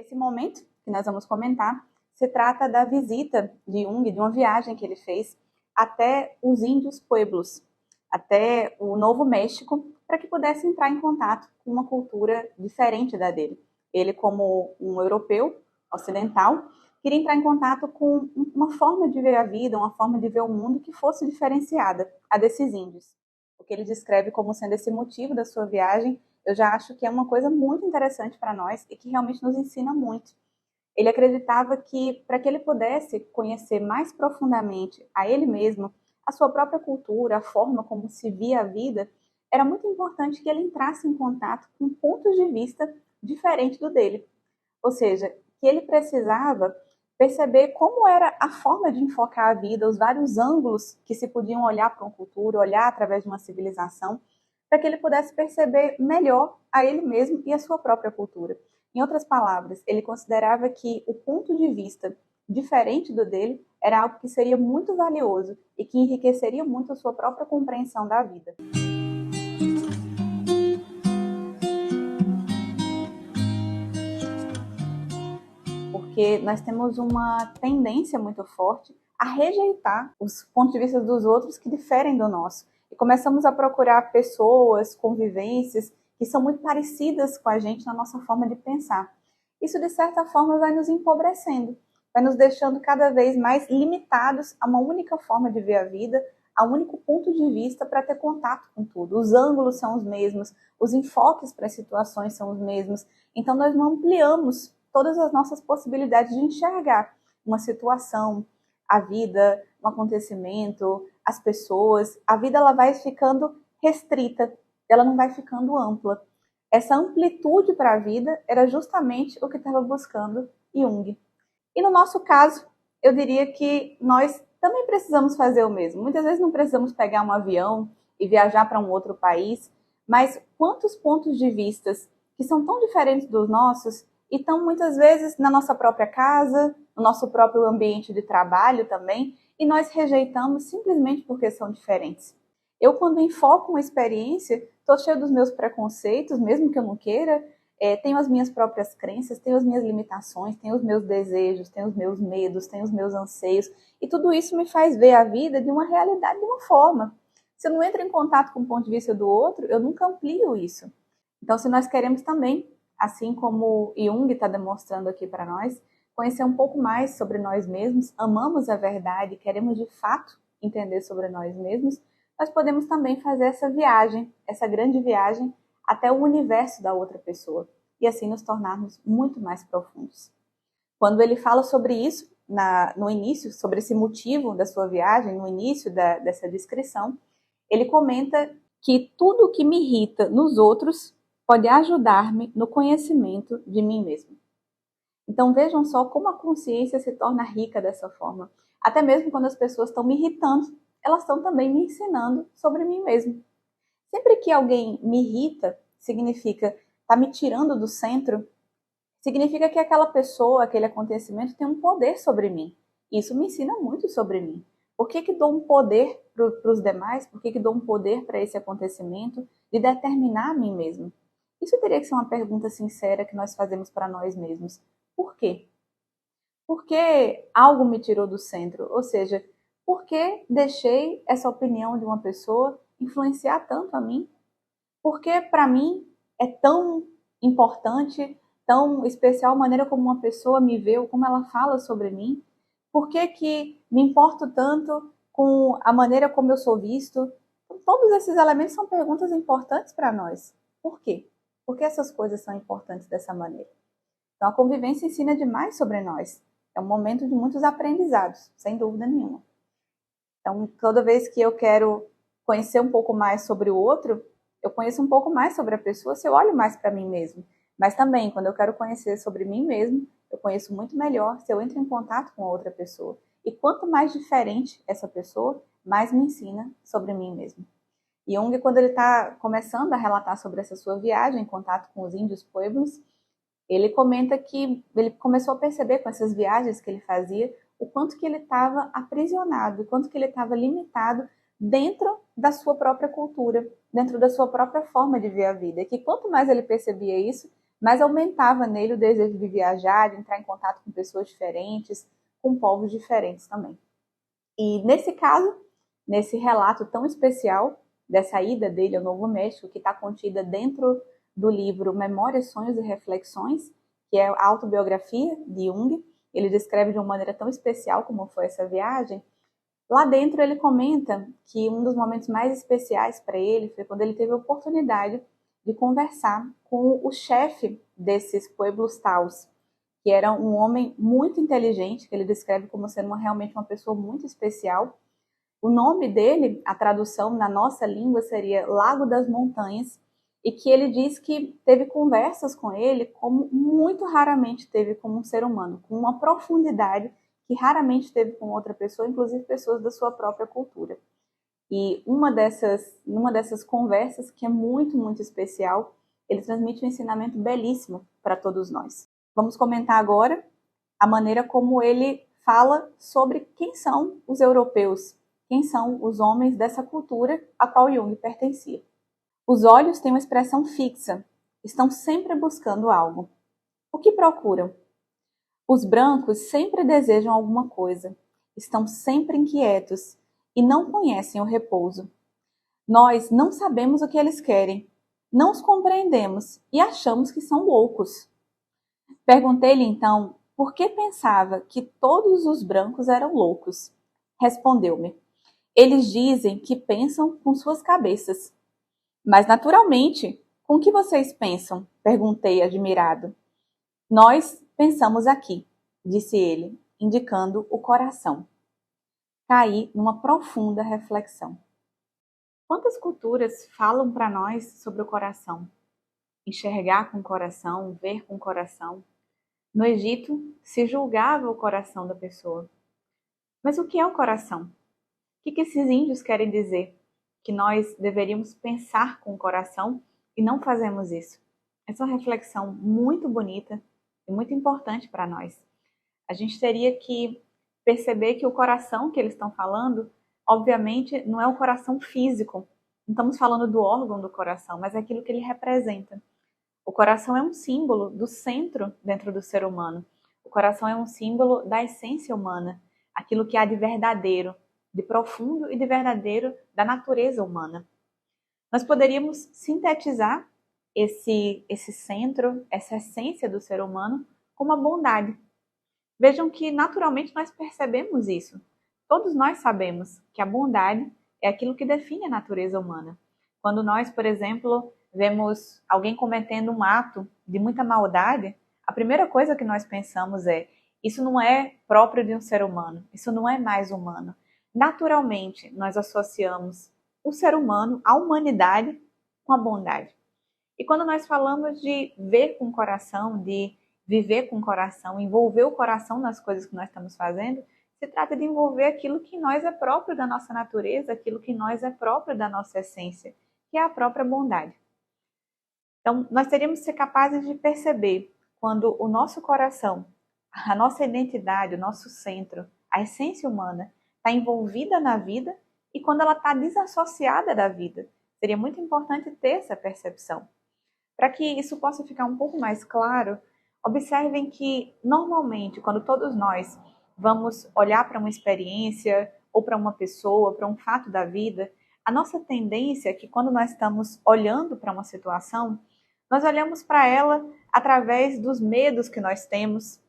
Esse momento que nós vamos comentar se trata da visita de Jung, de uma viagem que ele fez até os índios pueblos, até o Novo México, para que pudesse entrar em contato com uma cultura diferente da dele. Ele, como um europeu ocidental, queria entrar em contato com uma forma de ver a vida, uma forma de ver o mundo que fosse diferenciada a desses índios. O que ele descreve como sendo esse motivo da sua viagem, eu já acho que é uma coisa muito interessante para nós e que realmente nos ensina muito. Ele acreditava que, para que ele pudesse conhecer mais profundamente a ele mesmo, a sua própria cultura, a forma como se via a vida, era muito importante que ele entrasse em contato com pontos de vista diferentes do dele. Ou seja, que ele precisava perceber como era a forma de enfocar a vida, os vários ângulos que se podiam olhar para uma cultura, olhar através de uma civilização, para que ele pudesse perceber melhor a ele mesmo e a sua própria cultura. Em outras palavras, ele considerava que o ponto de vista diferente do dele era algo que seria muito valioso e que enriqueceria muito a sua própria compreensão da vida. Porque nós temos uma tendência muito forte a rejeitar os pontos de vista dos outros que diferem do nosso. E começamos a procurar pessoas, convivências que são muito parecidas com a gente na nossa forma de pensar. Isso, de certa forma, vai nos empobrecendo, vai nos deixando cada vez mais limitados a uma única forma de ver a vida, a um único ponto de vista para ter contato com tudo. Os ângulos são os mesmos, os enfoques para as situações são os mesmos. Então, nós não ampliamos todas as nossas possibilidades de enxergar uma situação, a vida, um acontecimento, as pessoas. A vida ela vai ficando restrita, ela não vai ficando ampla. Essa amplitude para a vida era justamente o que estava buscando Jung. E no nosso caso, eu diria que nós também precisamos fazer o mesmo. Muitas vezes não precisamos pegar um avião e viajar para um outro país, mas quantos pontos de vista que são tão diferentes dos nossos e estão muitas vezes na nossa própria casa, no nosso próprio ambiente de trabalho também, e nós rejeitamos simplesmente porque são diferentes. Eu, quando enfoco uma experiência, estou cheio dos meus preconceitos, mesmo que eu não queira, tenho as minhas próprias crenças, tenho as minhas limitações, tenho os meus desejos, tenho os meus medos, tenho os meus anseios, e tudo isso me faz ver a vida de uma realidade de uma forma. Se eu não entro em contato com o ponto de vista do outro, eu nunca amplio isso. Então, se nós queremos também, assim como Jung está demonstrando aqui para nós, conhecer um pouco mais sobre nós mesmos, amamos a verdade, queremos de fato entender sobre nós mesmos, nós podemos também fazer essa viagem, essa grande viagem até o universo da outra pessoa e assim nos tornarmos muito mais profundos. Quando ele fala sobre isso, no início, sobre esse motivo da sua viagem, no início dessa descrição, ele comenta que tudo o que me irrita nos outros pode ajudar-me no conhecimento de mim mesmo. Então vejam só como a consciência se torna rica dessa forma. Até mesmo quando as pessoas estão me irritando, elas estão também me ensinando sobre mim mesmo. Sempre que alguém me irrita, significa está me tirando do centro, significa que aquela pessoa, aquele acontecimento tem um poder sobre mim. Isso me ensina muito sobre mim. Por que dou um poder para os demais? Por que dou um poder para esse acontecimento de determinar a mim mesmo? Isso teria que ser uma pergunta sincera que nós fazemos para nós mesmos. Por quê? Por que algo me tirou do centro? Ou seja, por que deixei essa opinião de uma pessoa influenciar tanto a mim? Por que para mim é tão importante, tão especial a maneira como uma pessoa me vê ou como ela fala sobre mim? Por que me importo tanto com a maneira como eu sou visto? Então, todos esses elementos são perguntas importantes para nós. Por quê? Por que essas coisas são importantes dessa maneira? Então, a convivência ensina demais sobre nós. É um momento de muitos aprendizados, sem dúvida nenhuma. Então, toda vez que eu quero conhecer um pouco mais sobre o outro, eu conheço um pouco mais sobre a pessoa se eu olho mais para mim mesmo. Mas também, quando eu quero conhecer sobre mim mesmo, eu conheço muito melhor se eu entro em contato com outra pessoa. E quanto mais diferente essa pessoa, mais me ensina sobre mim mesmo. Jung, quando ele está começando a relatar sobre essa sua viagem em contato com os índios pueblos, ele comenta que ele começou a perceber com essas viagens que ele fazia o quanto que ele estava aprisionado, o quanto que ele estava limitado dentro da sua própria cultura, dentro da sua própria forma de ver a vida. E que quanto mais ele percebia isso, mas aumentava nele o desejo de viajar, de entrar em contato com pessoas diferentes, com povos diferentes também. E nesse caso, nesse relato tão especial dessa ida dele ao Novo México, que está contida dentro do livro Memórias, Sonhos e Reflexões, que é a autobiografia de Jung, ele descreve de uma maneira tão especial como foi essa viagem. Lá dentro ele comenta que um dos momentos mais especiais para ele foi quando ele teve a oportunidade de conversar com o chefe desses pueblos taus, que era um homem muito inteligente, que ele descreve como sendo realmente uma pessoa muito especial. O nome dele, a tradução na nossa língua seria Lago das Montanhas, e que ele diz que teve conversas com ele como muito raramente teve com um ser humano, com uma profundidade que raramente teve com outra pessoa, inclusive pessoas da sua própria cultura. E numa dessas conversas, que é muito, muito especial, ele transmite um ensinamento belíssimo para todos nós. Vamos comentar agora a maneira como ele fala sobre quem são os europeus, quem são os homens dessa cultura a qual Jung pertencia. Os olhos têm uma expressão fixa, estão sempre buscando algo. O que procuram? Os brancos sempre desejam alguma coisa, estão sempre inquietos e não conhecem o repouso. Nós não sabemos o que eles querem, não os compreendemos e achamos que são loucos. Perguntei-lhe então por que pensava que todos os brancos eram loucos. Respondeu-me: eles dizem que pensam com suas cabeças. Mas naturalmente, com o que vocês pensam? Perguntei admirado. Nós pensamos aqui, disse ele, indicando o coração. Caí numa profunda reflexão. Quantas culturas falam para nós sobre o coração? Enxergar com o coração, ver com o coração. No Egito, se julgava o coração da pessoa. Mas o que é o coração? O que esses índios querem dizer? Que nós deveríamos pensar com o coração e não fazemos isso. Essa é uma reflexão muito bonita e muito importante para nós. A gente teria que perceber que o coração que eles estão falando, obviamente, não é o coração físico. Não estamos falando do órgão do coração, mas é aquilo que ele representa. O coração é um símbolo do centro dentro do ser humano. O coração é um símbolo da essência humana, aquilo que há de verdadeiro, de profundo e de verdadeiro da natureza humana. Nós poderíamos sintetizar esse centro, essa essência do ser humano, como a bondade. Vejam que naturalmente nós percebemos isso. Todos nós sabemos que a bondade é aquilo que define a natureza humana. Quando nós, por exemplo, vemos alguém cometendo um ato de muita maldade, a primeira coisa que nós pensamos é: isso não é próprio de um ser humano, isso não é mais humano. Naturalmente, nós associamos o ser humano, a humanidade, com a bondade. E quando nós falamos de ver com o coração, de viver com o coração, envolver o coração nas coisas que nós estamos fazendo, se trata de envolver aquilo que nós é próprio da nossa natureza, aquilo que nós é próprio da nossa essência, que é a própria bondade. Então, nós teríamos que ser capazes de perceber quando o nosso coração, a nossa identidade, o nosso centro, a essência humana está envolvida na vida e quando ela está desassociada da vida. Seria muito importante ter essa percepção. Para que isso possa ficar um pouco mais claro, observem que, normalmente, quando todos nós vamos olhar para uma experiência, ou para uma pessoa, para um fato da vida, a nossa tendência é que, quando nós estamos olhando para uma situação, nós olhamos para ela através dos medos que nós temos,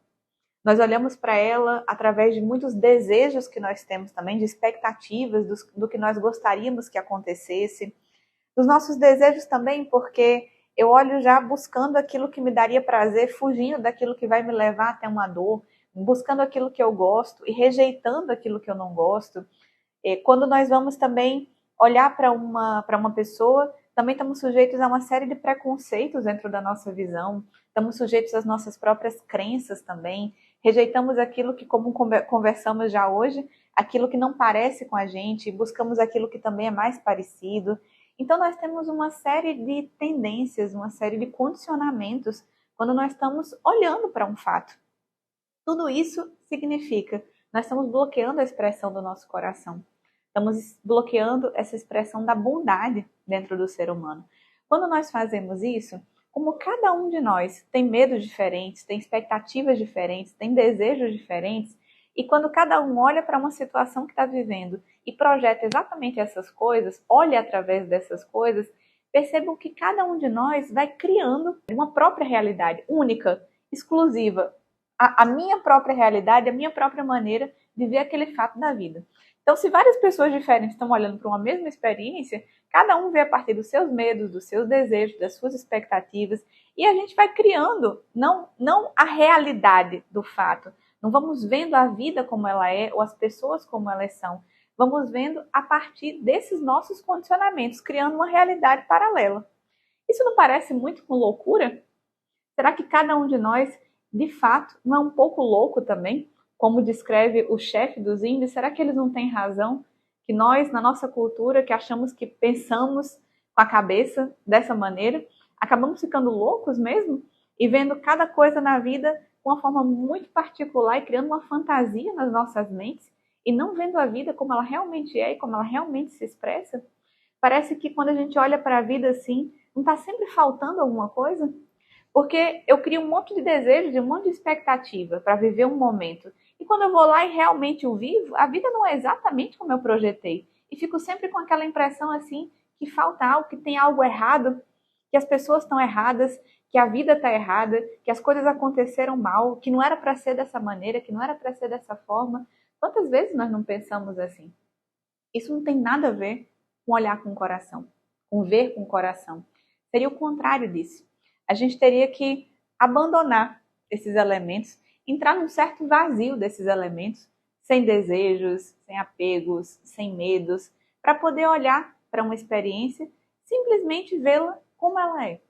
nós olhamos para ela através de muitos desejos que nós temos também, de expectativas do que nós gostaríamos que acontecesse, dos nossos desejos também, porque eu olho já buscando aquilo que me daria prazer, fugindo daquilo que vai me levar até uma dor, buscando aquilo que eu gosto e rejeitando aquilo que eu não gosto. Quando nós vamos também olhar para uma pessoa, também estamos sujeitos a uma série de preconceitos dentro da nossa visão, estamos sujeitos às nossas próprias crenças também, rejeitamos aquilo que, como conversamos já hoje, aquilo que não parece com a gente, buscamos aquilo que também é mais parecido. Então, nós temos uma série de tendências, uma série de condicionamentos quando nós estamos olhando para um fato. Tudo isso significa nós estamos bloqueando a expressão do nosso coração. Estamos bloqueando essa expressão da bondade dentro do ser humano. Quando nós fazemos isso, como cada um de nós tem medos diferentes, tem expectativas diferentes, tem desejos diferentes, e quando cada um olha para uma situação que está vivendo e projeta exatamente essas coisas, olha através dessas coisas, percebam que cada um de nós vai criando uma própria realidade única, exclusiva, a minha própria realidade, a minha própria maneira de ver aquele fato da vida. Então, se várias pessoas diferentes estão olhando para uma mesma experiência, cada um vê a partir dos seus medos, dos seus desejos, das suas expectativas, e a gente vai criando não a realidade do fato. Não vamos vendo a vida como ela é ou as pessoas como elas são. Vamos vendo a partir desses nossos condicionamentos, criando uma realidade paralela. Isso não parece muito com loucura? Será que cada um de nós, de fato, não é um pouco louco também? Como descreve o chefe dos índios, será que eles não têm razão? Que nós, na nossa cultura, que achamos que pensamos com a cabeça dessa maneira, acabamos ficando loucos mesmo? E vendo cada coisa na vida de uma forma muito particular e criando uma fantasia nas nossas mentes e não vendo a vida como ela realmente é e como ela realmente se expressa? Parece que quando a gente olha para a vida assim, não está sempre faltando alguma coisa? Porque eu crio um monte de desejos e um monte de expectativa para viver um momento. E quando eu vou lá e realmente o vivo, a vida não é exatamente como eu projetei. E fico sempre com aquela impressão assim que falta algo, que tem algo errado, que as pessoas estão erradas, que a vida está errada, que as coisas aconteceram mal, que não era para ser dessa maneira, que não era para ser dessa forma. Quantas vezes nós não pensamos assim? Isso não tem nada a ver com olhar com o coração, com ver com o coração. Seria o contrário disso. A gente teria que abandonar esses elementos, entrar num certo vazio desses elementos, sem desejos, sem apegos, sem medos, para poder olhar para uma experiência, simplesmente vê-la como ela é.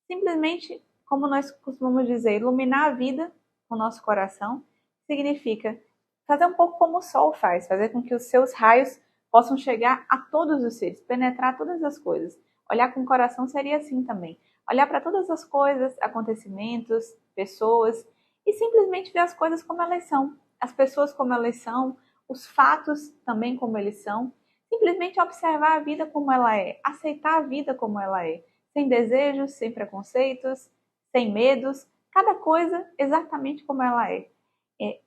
Simplesmente, como nós costumamos dizer, iluminar a vida com o nosso coração significa fazer um pouco como o sol faz, fazer com que os seus raios possam chegar a todos os seres, penetrar todas as coisas. Olhar com o coração seria assim também. Olhar para todas as coisas, acontecimentos, pessoas e simplesmente ver as coisas como elas são, as pessoas como elas são, os fatos também como eles são. Simplesmente observar a vida como ela é, aceitar a vida como ela é, sem desejos, sem preconceitos, sem medos, cada coisa exatamente como ela é.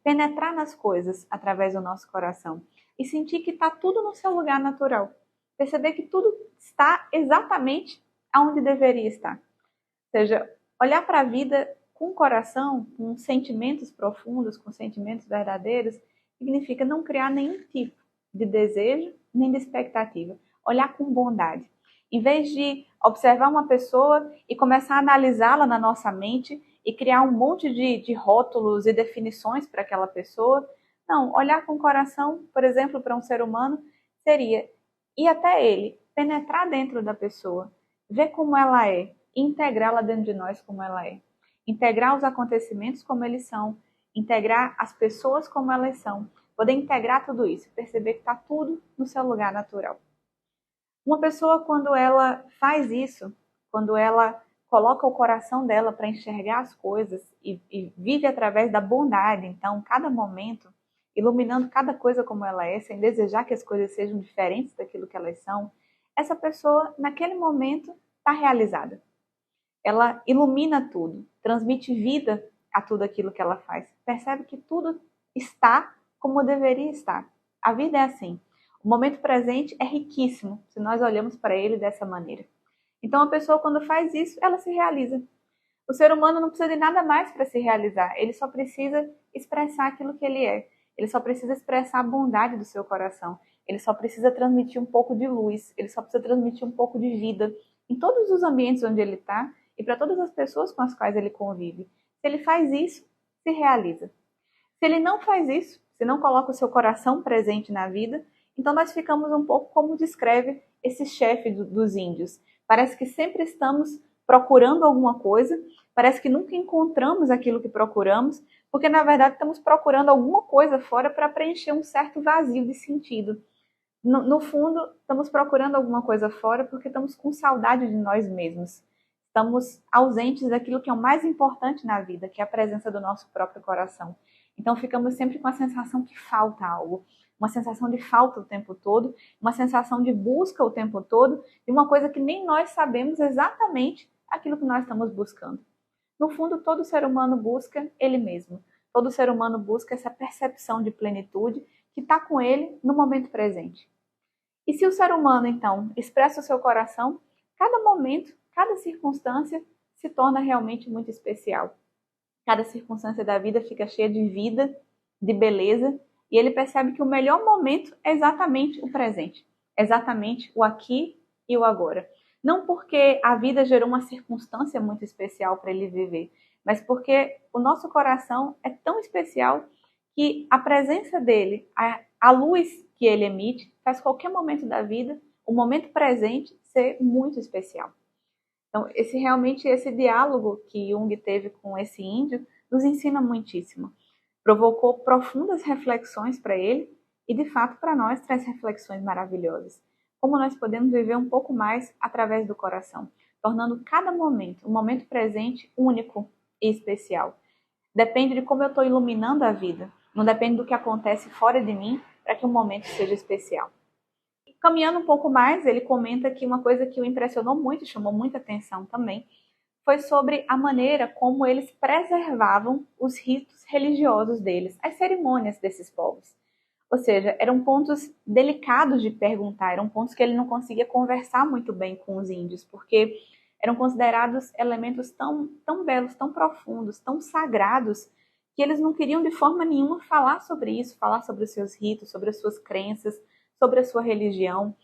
Penetrar nas coisas através do nosso coração e sentir que está tudo no seu lugar natural. Perceber que tudo está exatamente aonde deveria estar. Ou seja, olhar para a vida com o coração, com sentimentos profundos, com sentimentos verdadeiros, significa não criar nenhum tipo de desejo nem de expectativa. Olhar com bondade. Em vez de observar uma pessoa e começar a analisá-la na nossa mente e criar um monte de rótulos e definições para aquela pessoa, não, olhar com o coração, por exemplo, para um ser humano, seria ir até ele, penetrar dentro da pessoa, ver como ela é, e integrá-la dentro de nós como ela é. Integrar os acontecimentos como eles são, integrar as pessoas como elas são, poder integrar tudo isso, perceber que está tudo no seu lugar natural. Uma pessoa, quando ela faz isso, quando ela coloca o coração dela para enxergar as coisas e vive através da bondade, então, cada momento, iluminando cada coisa como ela é, sem desejar que as coisas sejam diferentes daquilo que elas são, essa pessoa, naquele momento, está realizada. Ela ilumina tudo, transmite vida a tudo aquilo que ela faz. Percebe que tudo está como deveria estar. A vida é assim. O momento presente é riquíssimo se nós olhamos para ele dessa maneira. Então, a pessoa, quando faz isso, ela se realiza. O ser humano não precisa de nada mais para se realizar. Ele só precisa expressar aquilo que ele é. Ele só precisa expressar a bondade do seu coração. Ele só precisa transmitir um pouco de luz. Ele só precisa transmitir um pouco de vida em todos os ambientes onde ele está e para todas as pessoas com as quais ele convive. Se ele faz isso, se realiza. Se ele não faz isso, se não coloca o seu coração presente na vida, então nós ficamos um pouco como descreve esse chefe dos índios. Parece que sempre estamos procurando alguma coisa, parece que nunca encontramos aquilo que procuramos, porque na verdade estamos procurando alguma coisa fora para preencher um certo vazio de sentido. No fundo, estamos procurando alguma coisa fora porque estamos com saudade de nós mesmos. Estamos ausentes daquilo que é o mais importante na vida, que é a presença do nosso próprio coração. Então ficamos sempre com a sensação que falta algo, uma sensação de falta o tempo todo, uma sensação de busca o tempo todo, de uma coisa que nem nós sabemos exatamente aquilo que nós estamos buscando. No fundo, todo ser humano busca ele mesmo. Todo ser humano busca essa percepção de plenitude que está com ele no momento presente. E se o ser humano, então, expressa o seu coração, cada momento, cada circunstância se torna realmente muito especial. Cada circunstância da vida fica cheia de vida, de beleza, e ele percebe que o melhor momento é exatamente o presente, exatamente o aqui e o agora. Não porque a vida gerou uma circunstância muito especial para ele viver, mas porque o nosso coração é tão especial que a presença dele, a luz que ele emite, faz qualquer momento da vida, o momento presente, ser muito especial. Então, esse diálogo que Jung teve com esse índio nos ensina muitíssimo. Provocou profundas reflexões para ele e, de fato, para nós traz reflexões maravilhosas. Como nós podemos viver um pouco mais através do coração, tornando cada momento, o momento presente, único e especial. Depende de como eu estou iluminando a vida, não depende do que acontece fora de mim para que o momento seja especial. Caminhando um pouco mais, ele comenta que uma coisa que o impressionou muito e chamou muita atenção também foi sobre a maneira como eles preservavam os ritos religiosos deles, as cerimônias desses povos. Ou seja, eram pontos delicados de perguntar, eram pontos que ele não conseguia conversar muito bem com os índios, porque eram considerados elementos tão belos, tão profundos, tão sagrados, que eles não queriam de forma nenhuma falar sobre isso, falar sobre os seus ritos, sobre as suas crenças, sobre a sua religião,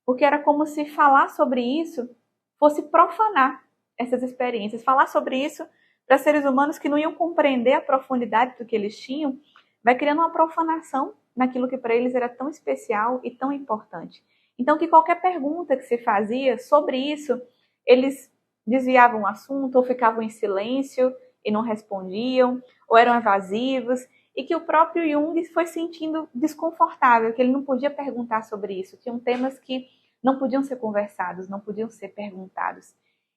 porque era como se falar sobre isso fosse profanar essas experiências. Falar sobre isso para seres humanos que não iam compreender a profundidade do que eles tinham, vai criando uma profanação naquilo que para eles era tão especial e tão importante. Então, que qualquer pergunta que se fazia sobre isso, eles desviavam o assunto ou ficavam em silêncio e não respondiam, ou eram evasivos, e que o próprio Jung foi sentindo desconfortável, que ele não podia perguntar sobre isso. Tinham temas que não podiam ser conversados, não podiam ser perguntados.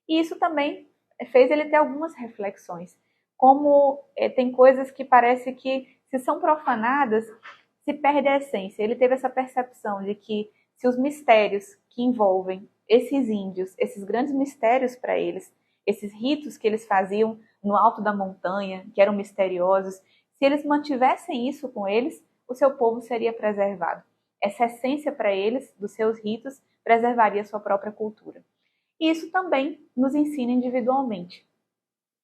E isso também fez ele ter algumas reflexões. Como tem coisas que parece que, se são profanadas, se perde a essência. Ele teve essa percepção de que se os mistérios que envolvem esses índios, esses grandes mistérios para eles, esses ritos que eles faziam no alto da montanha, que eram misteriosos, se eles mantivessem isso com eles, o seu povo seria preservado. Essa essência para eles, dos seus ritos, preservaria a sua própria cultura. E isso também nos ensina individualmente,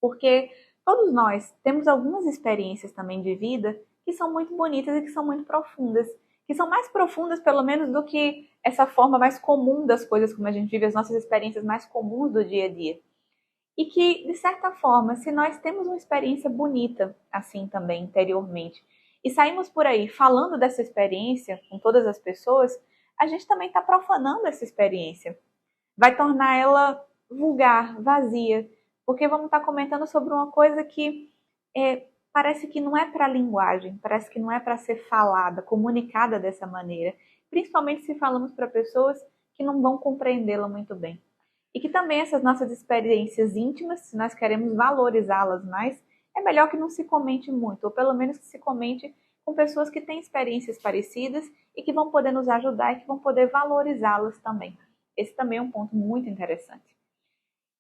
porque todos nós temos algumas experiências também de vida que são muito bonitas e que são muito profundas, que são mais profundas, pelo menos, do que essa forma mais comum das coisas como a gente vive, as nossas experiências mais comuns do dia a dia. E que, de certa forma, se nós temos uma experiência bonita, assim também, interiormente, e saímos por aí falando dessa experiência com todas as pessoas, a gente também está profanando essa experiência. Vai tornar ela vulgar, vazia, porque vamos estar comentando sobre uma coisa que parece que não é para a linguagem, parece que não é para ser falada, comunicada dessa maneira, principalmente se falamos para pessoas que não vão compreendê-la muito bem. E que também essas nossas experiências íntimas, se nós queremos valorizá-las mais, é melhor que não se comente muito, ou pelo menos que se comente com pessoas que têm experiências parecidas e que vão poder nos ajudar e que vão poder valorizá-las também. Esse também é um ponto muito interessante.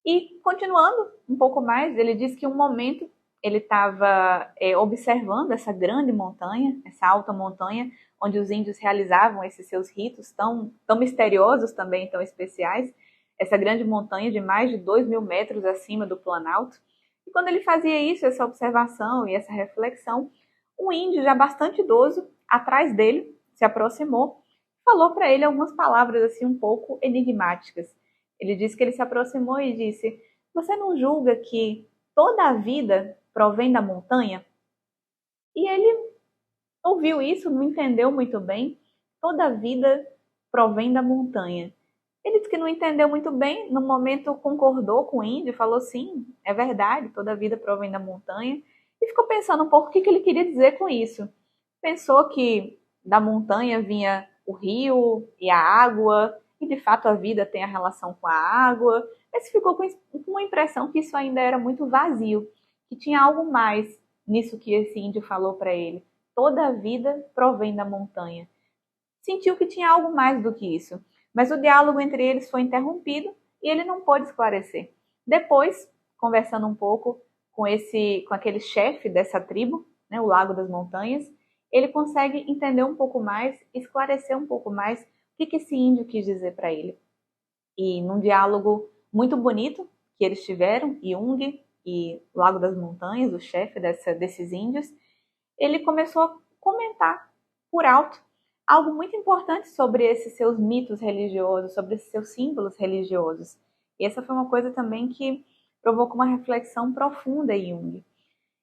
E continuando um pouco mais, ele diz que um momento ele estava observando essa grande montanha, essa alta montanha, onde os índios realizavam esses seus ritos tão misteriosos também, tão especiais, essa grande montanha de mais de 2.000 metros acima do Planalto. E quando ele fazia isso, essa observação e essa reflexão, um índio já bastante idoso, atrás dele, se aproximou, falou para ele algumas palavras assim um pouco enigmáticas. Ele disse que ele se aproximou e disse: "Você não julga que toda a vida provém da montanha?" E ele ouviu isso, não entendeu muito bem. Toda a vida provém da montanha. Ele disse que não entendeu muito bem, no momento concordou com o índio, falou sim, é verdade, toda a vida provém da montanha. E ficou pensando um pouco o que ele queria dizer com isso. Pensou que da montanha vinha o rio e a água, e de fato a vida tem a relação com a água, mas ficou com uma impressão que isso ainda era muito vazio, que tinha algo mais nisso que esse índio falou para ele. Toda a vida provém da montanha. Sentiu que tinha algo mais do que isso, mas o diálogo entre eles foi interrompido e ele não pôde esclarecer. Depois, conversando um pouco com aquele chefe dessa tribo, né, o Lago das Montanhas, ele consegue entender um pouco mais, esclarecer um pouco mais o que esse índio quis dizer para ele. E num diálogo muito bonito que eles tiveram, Jung e Lago das Montanhas, o chefe desses índios, ele começou a comentar por alto algo muito importante sobre esses seus mitos religiosos, sobre esses seus símbolos religiosos. E essa foi uma coisa também que provocou uma reflexão profunda em Jung.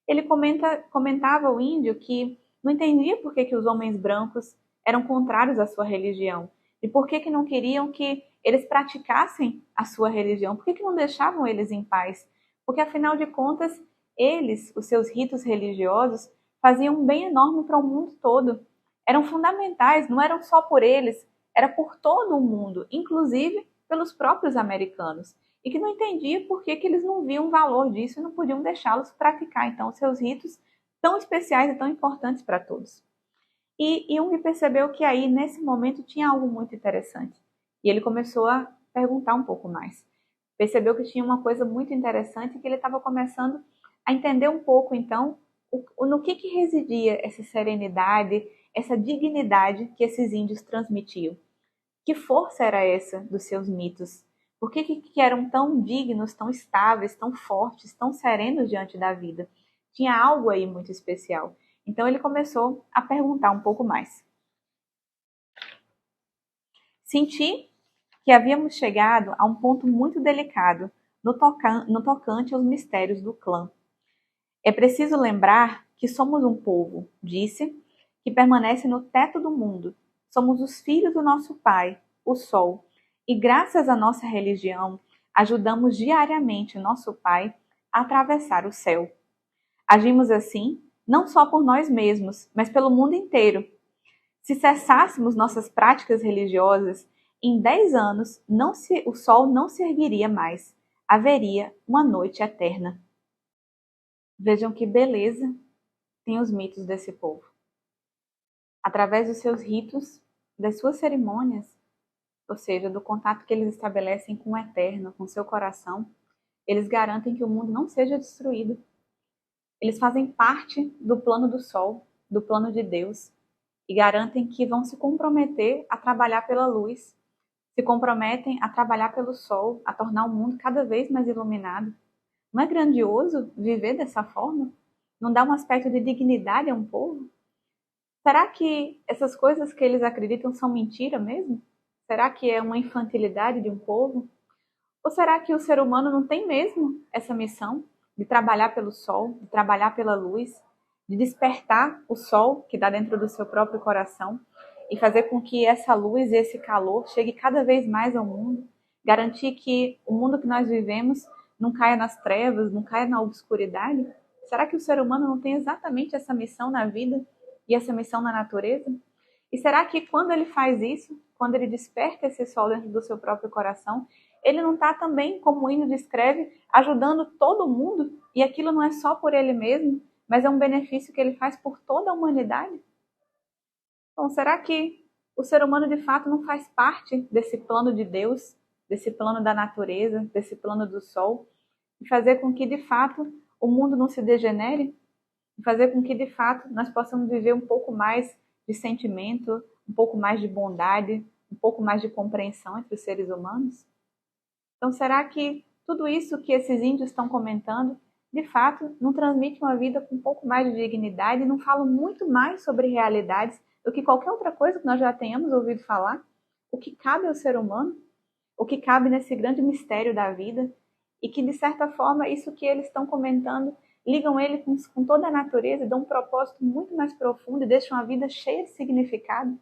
Ele comentava ao índio que não entendia por que os homens brancos eram contrários à sua religião e por que não queriam que eles praticassem a sua religião, por que não deixavam eles em paz? Porque, afinal de contas, eles, os seus ritos religiosos, faziam um bem enorme para o mundo todo. Eram fundamentais, não eram só por eles, era por todo o mundo, inclusive pelos próprios americanos, e que não entendia por que eles não viam o valor disso e não podiam deixá-los praticar, então, os seus ritos tão especiais e tão importantes para todos. E Jung percebeu que aí, nesse momento, tinha algo muito interessante. E ele começou a perguntar um pouco mais. Percebeu que tinha uma coisa muito interessante e que ele estava começando a entender um pouco, então, no que residia essa serenidade, essa dignidade que esses índios transmitiam. Que força era essa dos seus mitos? Por que eram tão dignos, tão estáveis, tão fortes, tão serenos diante da vida? Tinha algo aí muito especial. Então ele começou a perguntar um pouco mais. Senti que havíamos chegado a um ponto muito delicado no tocante aos mistérios do clã. É preciso lembrar que somos um povo, disse, que permanece no teto do mundo. Somos os filhos do nosso Pai, o Sol, e graças à nossa religião, ajudamos diariamente nosso Pai a atravessar o céu. Agimos assim, não só por nós mesmos, mas pelo mundo inteiro. Se cessássemos nossas práticas religiosas, em 10 anos o sol não se ergueria mais. Haveria uma noite eterna. Vejam que beleza tem os mitos desse povo. Através dos seus ritos, das suas cerimônias, ou seja, do contato que eles estabelecem com o eterno, com seu coração, eles garantem que o mundo não seja destruído. Eles fazem parte do plano do sol, do plano de Deus, e garantem que vão se comprometer a trabalhar pela luz, se comprometem a trabalhar pelo sol, a tornar o mundo cada vez mais iluminado. Não é grandioso viver dessa forma? Não dá um aspecto de dignidade a um povo? Será que essas coisas que eles acreditam são mentira mesmo? Será que é uma infantilidade de um povo? Ou será que o ser humano não tem mesmo essa missão de trabalhar pelo sol, de trabalhar pela luz, de despertar o sol que está dentro do seu próprio coração e fazer com que essa luz e esse calor chegue cada vez mais ao mundo, garantir que o mundo que nós vivemos não caia nas trevas, não caia na obscuridade? Será que o ser humano não tem exatamente essa missão na vida e essa missão na natureza? E será que quando ele faz isso, quando ele desperta esse sol dentro do seu próprio coração, ele não está também, como o hino descreve, ajudando todo mundo? E aquilo não é só por ele mesmo, mas é um benefício que ele faz por toda a humanidade? Então, será que o ser humano de fato não faz parte desse plano de Deus, desse plano da natureza, desse plano do sol, e fazer com que de fato o mundo não se degenere? E fazer com que de fato nós possamos viver um pouco mais de sentimento, um pouco mais de bondade, um pouco mais de compreensão entre os seres humanos? Então, será que tudo isso que esses índios estão comentando, de fato, não transmite uma vida com um pouco mais de dignidade, não falam muito mais sobre realidades do que qualquer outra coisa que nós já tenhamos ouvido falar? O que cabe ao ser humano? O que cabe nesse grande mistério da vida? E que, de certa forma, isso que eles estão comentando, ligam ele com toda a natureza e dão um propósito muito mais profundo e deixam a vida cheia de significado.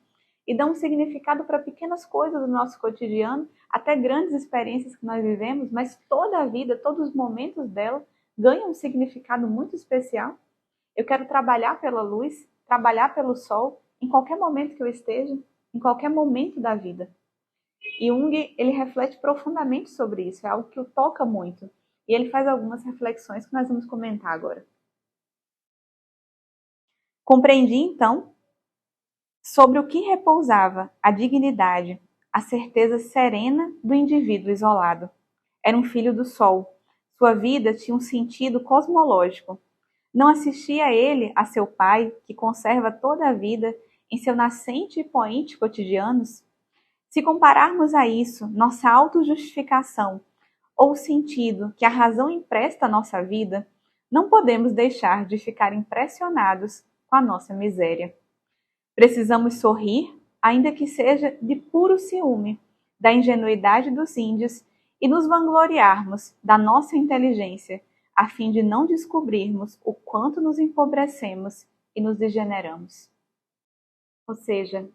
E dão um significado para pequenas coisas do nosso cotidiano, até grandes experiências que nós vivemos, mas toda a vida, todos os momentos dela ganham um significado muito especial. Eu quero trabalhar pela luz, trabalhar pelo sol, em qualquer momento que eu esteja, em qualquer momento da vida. E Jung, ele reflete profundamente sobre isso, é algo que o toca muito. E ele faz algumas reflexões que nós vamos comentar agora. Compreendi, então, sobre o que repousava a dignidade, a certeza serena do indivíduo isolado. Era um filho do sol, Sua vida tinha um sentido cosmológico. Não assistia ele a seu pai, que conserva toda a vida em seu nascente e poente cotidianos? Se compararmos a isso nossa autojustificação ou o sentido que a razão empresta à nossa vida, não podemos deixar de ficar impressionados com a nossa miséria. Precisamos sorrir, ainda que seja de puro ciúme, da ingenuidade dos índios e nos vangloriarmos da nossa inteligência, a fim de não descobrirmos o quanto nos empobrecemos e nos degeneramos. Ou seja,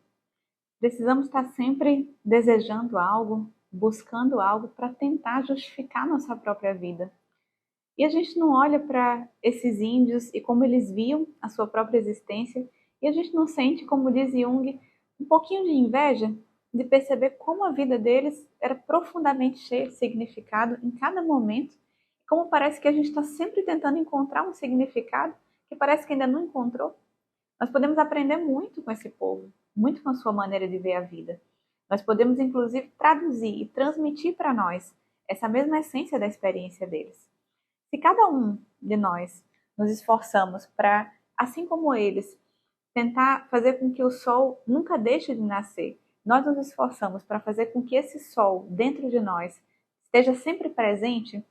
precisamos estar sempre desejando algo, buscando algo para tentar justificar nossa própria vida. E a gente não olha para esses índios e como eles viam a sua própria existência, e a gente não sente, como diz Jung, um pouquinho de inveja de perceber como a vida deles era profundamente cheia de significado em cada momento, como parece que a gente está sempre tentando encontrar um significado que parece que ainda não encontrou. Nós podemos aprender muito com esse povo, muito com a sua maneira de ver a vida. Nós podemos, inclusive, traduzir e transmitir para nós essa mesma essência da experiência deles. Se cada um de nós nos esforçamos para, assim como eles, tentar fazer com que o sol nunca deixe de nascer, nós nos esforçamos para fazer com que esse sol dentro de nós esteja sempre presente,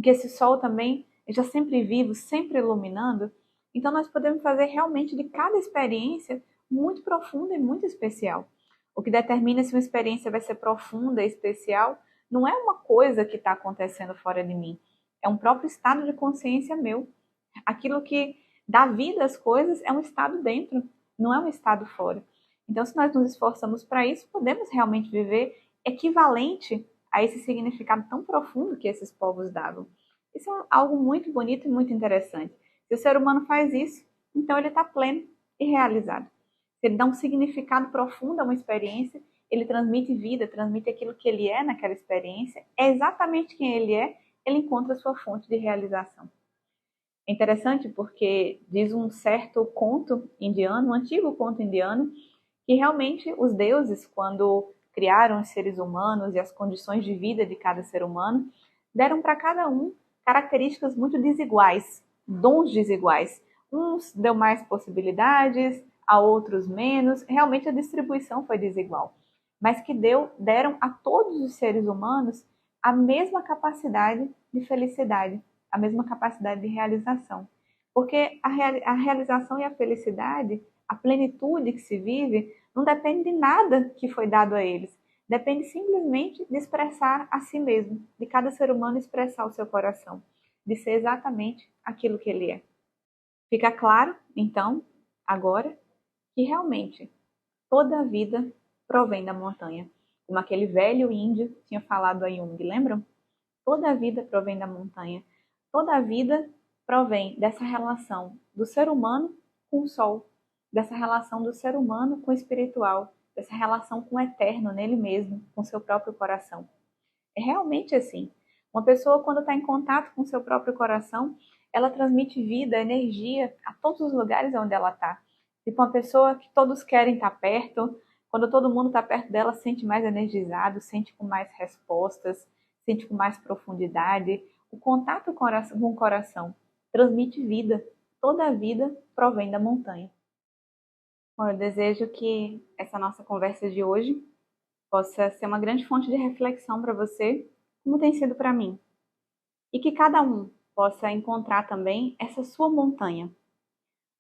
que esse sol também esteja sempre vivo, sempre iluminando, então nós podemos fazer realmente de cada experiência muito profunda e muito especial. O que determina se uma experiência vai ser profunda e especial não é uma coisa que está acontecendo fora de mim, é um próprio estado de consciência meu. Aquilo que dá vida às coisas é um estado dentro, não é um estado fora. Então, se nós nos esforçamos para isso, podemos realmente viver equivalente a esse significado tão profundo que esses povos davam. Isso é algo muito bonito e muito interessante. Se o ser humano faz isso, então ele está pleno e realizado. Se ele dá um significado profundo a uma experiência, ele transmite vida, transmite aquilo que ele é naquela experiência, é exatamente quem ele é, ele encontra a sua fonte de realização. É interessante porque diz um certo conto indiano, um antigo conto indiano, que realmente os deuses, quando criaram os seres humanos e as condições de vida de cada ser humano, deram para cada um características muito desiguais, dons desiguais. Uns deu mais possibilidades, a outros menos. Realmente a distribuição foi desigual, mas que deram a todos os seres humanos a mesma capacidade de felicidade, a mesma capacidade de realização. Porque a realização e a felicidade, a plenitude que se vive, não depende de nada que foi dado a eles. Depende simplesmente de expressar a si mesmo, de cada ser humano expressar o seu coração, de ser exatamente aquilo que ele é. Fica claro, então, agora, que realmente toda a vida provém da montanha. Como aquele velho índio tinha falado a Jung, lembram? Toda a vida provém da montanha. Toda a vida provém dessa relação do ser humano com o sol, dessa relação do ser humano com o espiritual, dessa relação com o eterno nele mesmo, com seu próprio coração. É realmente assim. Uma pessoa, quando está em contato com seu próprio coração, ela transmite vida, energia a todos os lugares onde ela está. Tipo uma pessoa que todos querem estar perto, quando todo mundo está perto dela, sente mais energizado, sente com mais respostas, sente com mais profundidade. O contato com o coração transmite vida. Toda a vida provém da montanha. Bom, eu desejo que essa nossa conversa de hoje possa ser uma grande fonte de reflexão para você, como tem sido para mim. E que cada um possa encontrar também essa sua montanha.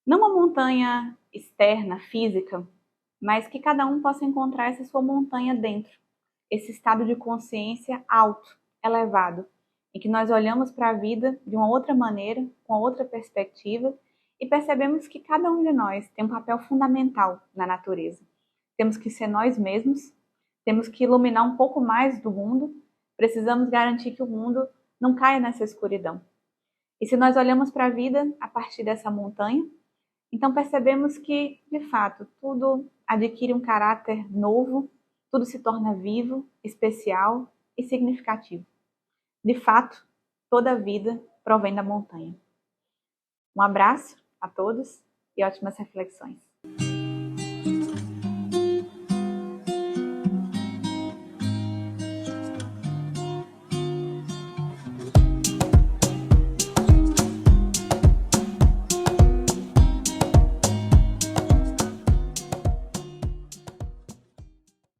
Não uma montanha externa, física, mas que cada um possa encontrar essa sua montanha dentro. Esse estado de consciência alto, elevado, em que nós olhamos para a vida de uma outra maneira, com outra perspectiva, e percebemos que cada um de nós tem um papel fundamental na natureza. Temos que ser nós mesmos, temos que iluminar um pouco mais do mundo, precisamos garantir que o mundo não caia nessa escuridão. E se nós olhamos para a vida a partir dessa montanha, então percebemos que, de fato, tudo adquire um caráter novo, tudo se torna vivo, especial e significativo. De fato, toda a vida provém da montanha. Um abraço a todos e ótimas reflexões.